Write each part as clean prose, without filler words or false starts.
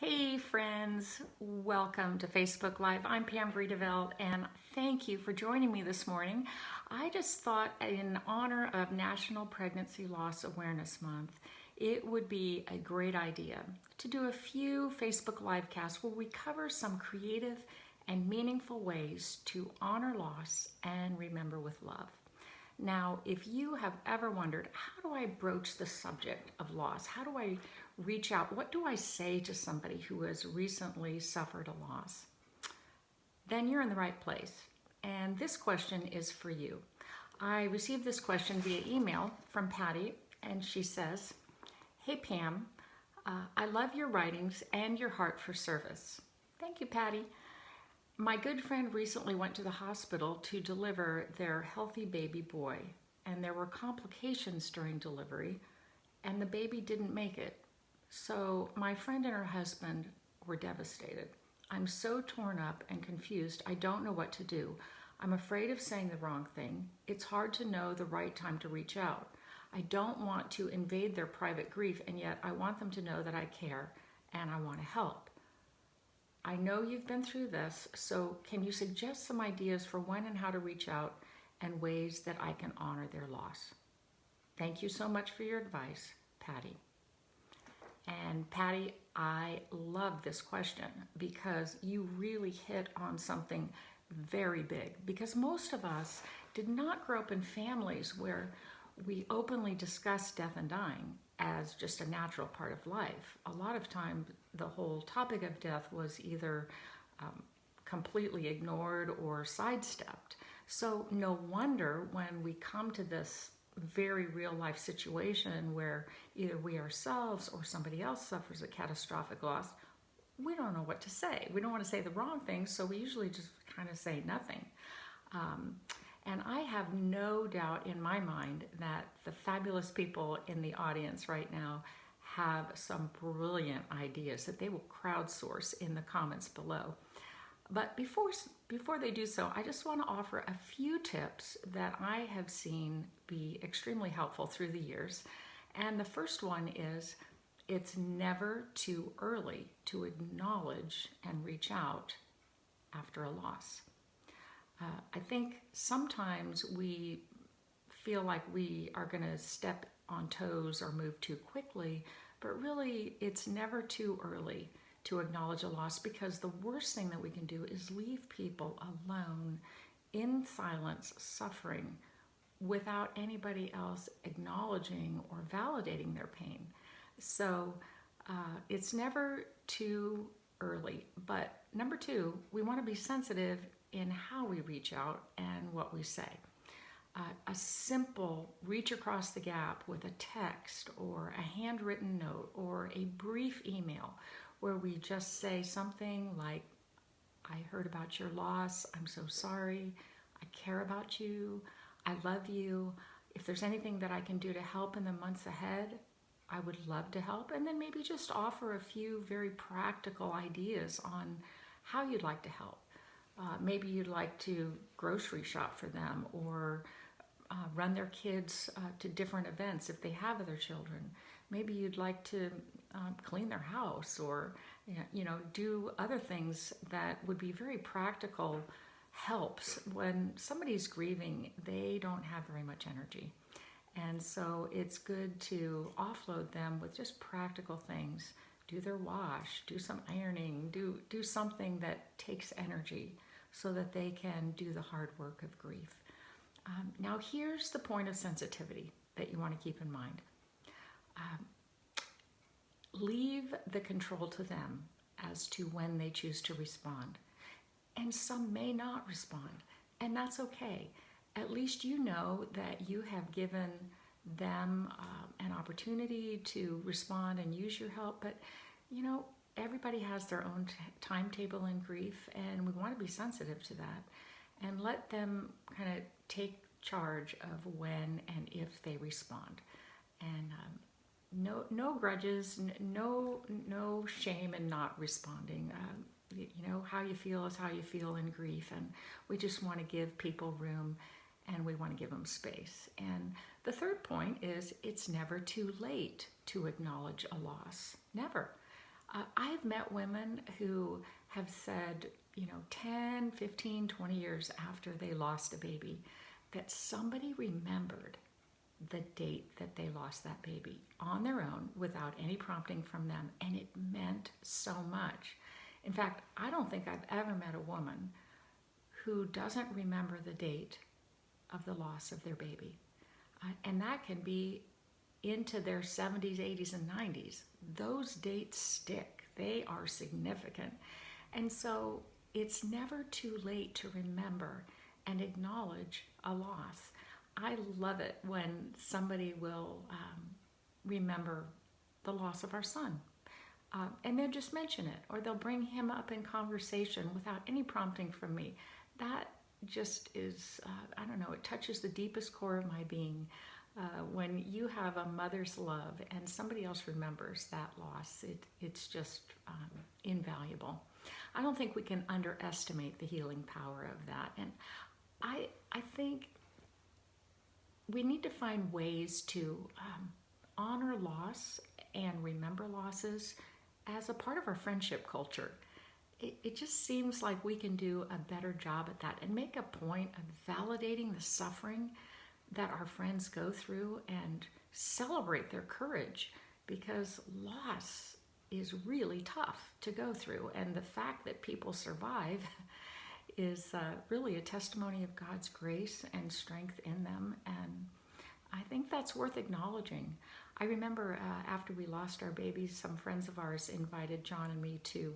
Hey friends, welcome to Facebook Live. I'm Pam Vredevelt and thank you for joining me this morning. I just thought in honor of National Pregnancy Loss Awareness Month, it would be a great idea to do a few Facebook Livecasts where we cover some creative and meaningful ways to honor loss and remember with love. Now, if you have ever wondered, how do I broach the subject of loss? How do I reach out? What do I say to somebody who has recently suffered a loss? Then you're in the right place. And this question is for you. I received this question via email from Patty, and she says, "Hey Pam, I love your writings and your heart for service." Thank you, Patty. My good friend recently went to the hospital to deliver their healthy baby boy, and there were complications during delivery, and the baby didn't make it. So my friend and her husband were devastated. I'm so torn up and confused. I don't know what to do. I'm afraid of saying the wrong thing. It's hard to know the right time to reach out. I don't want to invade their private grief, and yet I want them to know that I care and I want to help. I know you've been through this, so can you suggest some ideas for when and how to reach out and ways that I can honor their loss? Thank you so much for your advice, Patty. And Patty, I love this question because you really hit on something very big, because most of us did not grow up in families where we openly discuss death and dying as just a natural part of life. A lot of times the whole topic of death was either completely ignored or sidestepped. So no wonder when we come to this very real life situation where either we ourselves or somebody else suffers a catastrophic loss, we don't know what to say. We don't want to say the wrong thing, so we usually just kind of say nothing. And I have no doubt in my mind that the fabulous people in the audience right now have some brilliant ideas that they will crowdsource in the comments below. But before they do so, I just want to offer a few tips that I have seen be extremely helpful through the years. And the first one is, it's never too early to acknowledge and reach out after a loss. I think sometimes we feel like we are going to step on toes or move too quickly, but really it's never too early to acknowledge a loss, because the worst thing that we can do is leave people alone in silence, suffering, without anybody else acknowledging or validating their pain. So it's never too early. But number two, we want to be sensitive in how we reach out and what we say. A simple reach across the gap with a text or a handwritten note or a brief email where we just say something like, "I heard about your loss. I'm so sorry. I care about you. I love you. If there's anything that I can do to help in the months ahead, I would love to help." And then maybe just offer a few very practical ideas on how you'd like to help. Maybe you'd like to grocery shop for them, or run their kids to different events if they have other children. Maybe you'd like to clean their house, or do other things that would be very practical helps. When somebody's grieving, they don't have very much energy. And so it's good to offload them with just practical things. Do their wash, do some ironing, do something that takes energy so that they can do the hard work of grief. Now here's the point of sensitivity that you want to keep in mind. Leave the control to them as to when they choose to respond. And some may not respond, and that's okay. At least you know that you have given them an opportunity to respond and use your help. But everybody has their own timetable in grief, and we want to be sensitive to that and let them kind of take charge of when and if they respond. And no grudges, no shame in not responding. How you feel is how you feel in grief, and we just want to give people room, and we want to give them space. And the third point is, it's never too late to acknowledge a loss. Never. I've met women who have said, 10, 15, 20 years after they lost a baby, that somebody remembered the date that they lost that baby on their own without any prompting from them, and it meant so much. In fact, I don't think I've ever met a woman who doesn't remember the date of the loss of their baby. And that can be into their 70s, 80s, and 90s. Those dates stick. They are significant. And so it's never too late to remember and acknowledge a loss. I love it when somebody will remember the loss of our son. And they'll just mention it, or they'll bring him up in conversation without any prompting from me. That just is, it touches the deepest core of my being. When you have a mother's love and somebody else remembers that loss, it's just invaluable. I don't think we can underestimate the healing power of that. And I think we need to find ways to honor loss and remember losses as a part of our friendship culture. It just seems like we can do a better job at that and make a point of validating the suffering that our friends go through and celebrate their courage, because loss is really tough to go through. And the fact that people survive is really a testimony of God's grace and strength in them. And I think that's worth acknowledging. I remember after we lost our babies, some friends of ours invited John and me to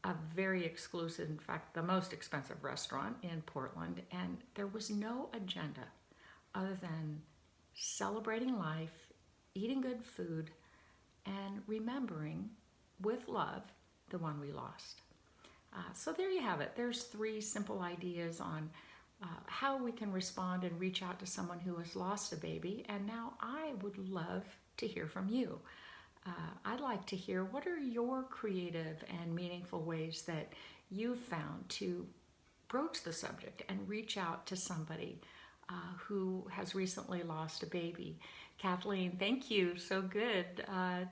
a very exclusive, in fact, the most expensive restaurant in Portland. And there was no agenda other than celebrating life, eating good food, and remembering with love the one we lost. So there you have it. There's 3 simple ideas on how we can respond and reach out to someone who has lost a baby. And now I would love to hear from you. I'd like to hear, what are your creative and meaningful ways that you've found to broach the subject and reach out to somebody who has recently lost a baby? Kathleen, thank you. So good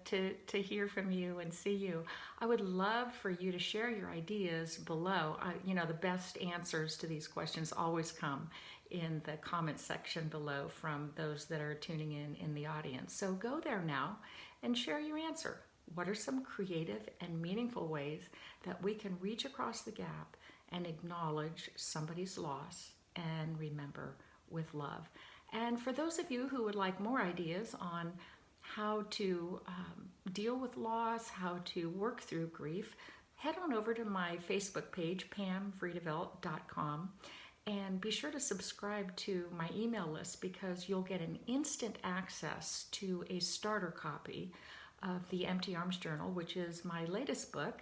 to hear from you and see you. I would love for you to share your ideas below. The best answers to these questions always come in the comment section below from those that are tuning in the audience. So go there now and share your answer. What are some creative and meaningful ways that we can reach across the gap and acknowledge somebody's loss and remember with love? And for those of you who would like more ideas on how to deal with loss, how to work through grief, head on over to my Facebook page, pamvredevelt.com, and be sure to subscribe to my email list, because you'll get an instant access to a starter copy of the Empty Arms Journal, which is my latest book,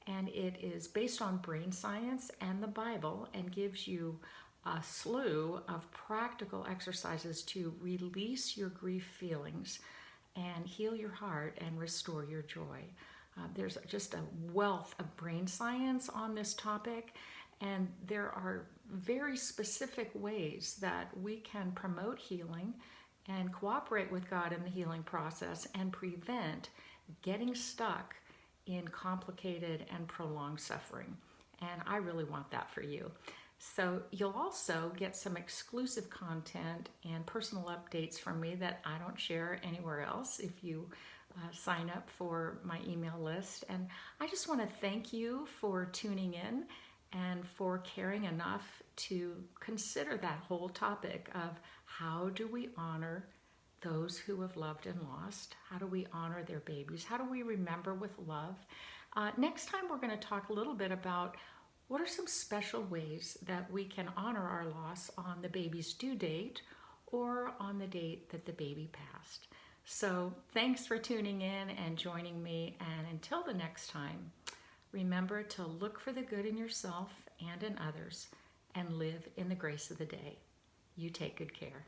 and it is based on brain science and the Bible and gives you a slew of practical exercises to release your grief feelings and heal your heart and restore your joy. There's just a wealth of brain science on this topic, and there are very specific ways that we can promote healing and cooperate with God in the healing process and prevent getting stuck in complicated and prolonged suffering. And I really want that for you. So you'll also get some exclusive content and personal updates from me that I don't share anywhere else if you sign up for my email list. And I just want to thank you for tuning in and for caring enough to consider that whole topic of how do we honor those who have loved and lost? How do we honor their babies? How do we remember with love? Next time we're going to talk a little bit about what are some special ways that we can honor our loss on the baby's due date or on the date that the baby passed. So thanks for tuning in and joining me. And until the next time, remember to look for the good in yourself and in others and live in the grace of the day. You take good care.